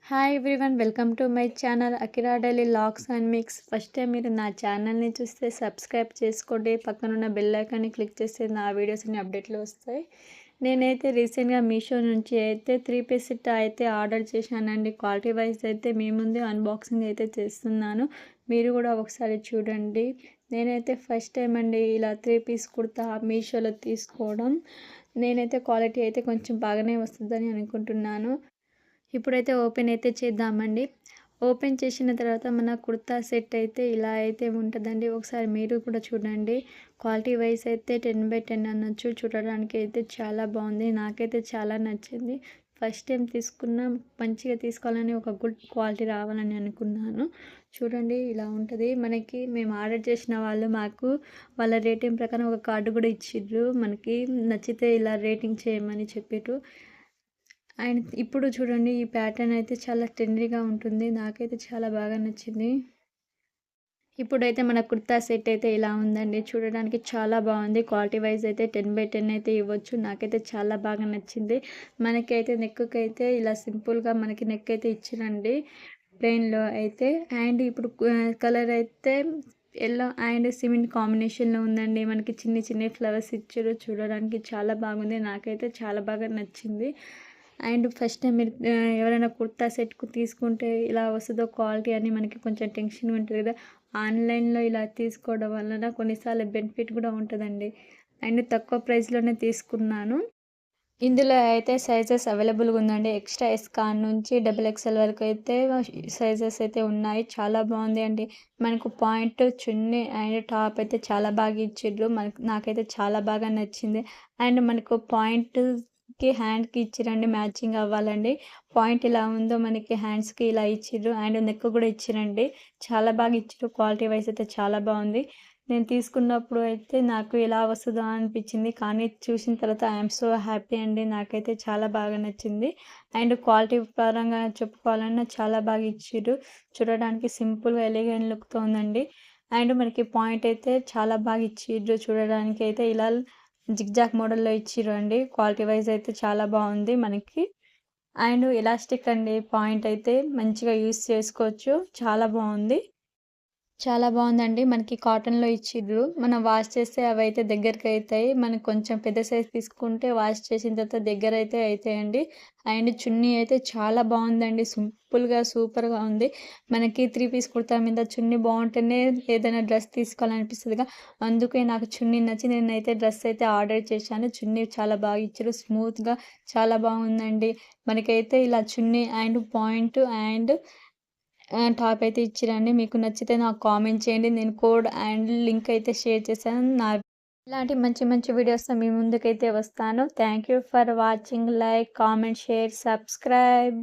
Hi everyone, welcome to my channel Akira daily logs and mix. First time మీరు నా ఛానల్ని చూస్తే subscribe చేసుకోండి, పక్కనున్న బెల్ ఐకాన్ని క్లిక్ చేస్తే నా వీడియోస్ అన్ని అప్డేట్లు వస్తాయి. నేనైతే రీసెంట్గా మీషో నుంచి అయితే 3 పీస్ సెట్ అయితే ఆర్డర్ చేశానండి. క్వాలిటీ వైజ్ అయితే మీ ముందు అన్బాక్సింగ్ అయితే చేస్తున్నాను, మీరు కూడా ఒకసారి చూడండి. నేనైతే ఫస్ట్ టైం అండి ఇలా 3 పీస్ కుర్తా మీషోలో తీసుకోవడం. నేనైతే క్వాలిటీ అయితే కొంచెం బాగానే వస్తుందని అనుకుంటున్నాను. ఇప్పుడైతే ఓపెన్ అయితే చేద్దామండి. ఓపెన్ చేసిన తర్వాత మన కుర్తా సెట్ అయితే ఇలా అయితే ఉంటుందండి. ఒకసారి మీరు కూడా చూడండి. క్వాలిటీ వైజ్ అయితే 10/10 అనొచ్చు. చూడడానికి అయితే చాలా బాగుంది, నాకైతే చాలా నచ్చింది. ఫస్ట్ టైం తీసుకున్న, మంచిగా తీసుకోవాలని, ఒక గుడ్ క్వాలిటీ రావాలని అనుకున్నాను. చూడండి ఇలా ఉంటుంది. మనకి మేము ఆర్డర్ చేసిన వాళ్ళు మాకు వాళ్ళ రేటింగ్ ప్రకారం ఒక కార్డు కూడా ఇచ్చిర్రు. మనకి నచ్చితే ఇలా రేటింగ్ చేయమని చెప్పారు. అండ్ ఇప్పుడు చూడండి, ఈ ప్యాటర్న్ అయితే చాలా ట్రెండీగా ఉంటుంది, నాకైతే చాలా బాగా నచ్చింది. ఇప్పుడైతే మన కుర్తా సెట్ అయితే ఇలా ఉందండి. చూడడానికి చాలా బాగుంది. క్వాలిటీ వైజ్ అయితే 10/10 అయితే ఇవ్వచ్చు. నాకైతే చాలా బాగా నచ్చింది. మనకైతే నెక్కి అయితే ఇలా సింపుల్గా మనకి నెక్ అయితే ఇచ్చిరండి, ప్లెయిన్లో అయితే. అండ్ ఇప్పుడు కలర్ అయితే ఎల్లో అండ్ సిమెంట్ కాంబినేషన్లో ఉందండి. మనకి చిన్ని చిన్ని ఫ్లవర్స్ ఇచ్చారు, చూడడానికి చాలా బాగుంది, నాకైతే చాలా బాగా నచ్చింది. అండ్ ఫస్ట్ టైం మీరు ఎవరైనా కుర్తా సెట్కు తీసుకుంటే ఇలా వస్తుందో క్వాలిటీ అని మనకి కొంచెం టెన్షన్ ఉంటుంది కదా. ఆన్లైన్లో ఇలా తీసుకోవడం వలన కొన్నిసార్లు బెనిఫిట్ కూడా ఉంటుందండి. అండ్ తక్కువ ప్రైస్లోనే తీసుకున్నాను. ఇందులో అయితే సైజెస్ అవైలబుల్గా ఉందండి. ఎక్స్ట్రా ఎస్ కాన్ నుంచి XXL వరకు అయితే సైజెస్ అయితే ఉన్నాయి. చాలా బాగుంది అండి. మనకు పాయింట్ చున్నీ అండ్ టాప్ అయితే చాలా బాగా ఇచ్చిర్రు. నాకైతే చాలా బాగా నచ్చింది. అండ్ మనకు పాయింట్కి హ్యాండ్కి ఇచ్చిరండి, మ్యాచింగ్ అవ్వాలండి. పాయింట్ ఇలా ఉందో మనకి హ్యాండ్స్కి ఇలా ఇచ్చిర్రు. అండ్ నెక్ కూడా ఇచ్చిరండి, చాలా బాగా ఇచ్చిర్రు. క్వాలిటీ వైజ్ అయితే చాలా బాగుంది. నేను తీసుకున్నప్పుడు అయితే నాకు ఎలా వస్తుందో అనిపించింది, కానీ చూసిన తర్వాత ఐఎమ్ సో హ్యాపీ అండి. నాకైతే చాలా బాగా నచ్చింది. అండ్ క్వాలిటీ పరంగా చెప్పుకోవాలన్నా చాలా బాగా ఇచ్చిర్రు. చూడడానికి సింపుల్గా ఎలిగెంట్ లుక్తో ఉందండి. అండ్ మనకి పాయింట్ అయితే చాలా బాగా ఇచ్చిర్రు. చూడడానికి అయితే ఇలా జిగ్జాగ్ మోడల్లో ఇచ్చిర్రు అండి. క్వాలిటీ వైజ్ అయితే చాలా బాగుంది మనకి. అండ్ ఎలాస్టిక్ అండి, పాయింట్ అయితే మంచిగా యూస్ చేసుకోవచ్చు, చాలా బాగుంది. చాలా బాగుందండి. మనకి కాటన్‌లో ఇచ్చిర్రు. మనం వాష్ చేస్తే అవైతే దగ్గరికయితాయి. మనకు కొంచెం పెద్ద సైజ్ తీసుకుంటే వాష్ చేసిన తర్వాత దగ్గరైతే అయితాయండి. అండ్ చున్నీ అయితే చాలా బాగుందండి. సింపుల్‌గా సూపర్‌గా ఉంది. మనకి 3 పీస్ కుర్తా మీద చున్నీ బాగుంటేనే ఏదైనా డ్రెస్ తీసుకోవాలనిపిస్తదిగా. అందుకే నాకు చున్నీ నచ్చి నేనైతే డ్రెస్ అయితే ఆర్డర్ చేశాను. చున్నీ చాలా బాగా ఇచ్చారు. స్మూత్‌గా చాలా బాగుందండి. మనకైతే ఇలా చున్నీ అండ్ పాయింట్ అండ్ టాప్ అయితే ఇచ్చిరండి. మీకు నచ్చితే నాకు కామెంట్ చేయండి. నేను కోడ్ అండ్ లింక్ అయితే షేర్ చేశాను. ఇలాంటి మంచి మంచి వీడియోస్‌తో మీ ముందుకైతే వస్తాను. Thank you for watching. Like, comment, share, subscribe.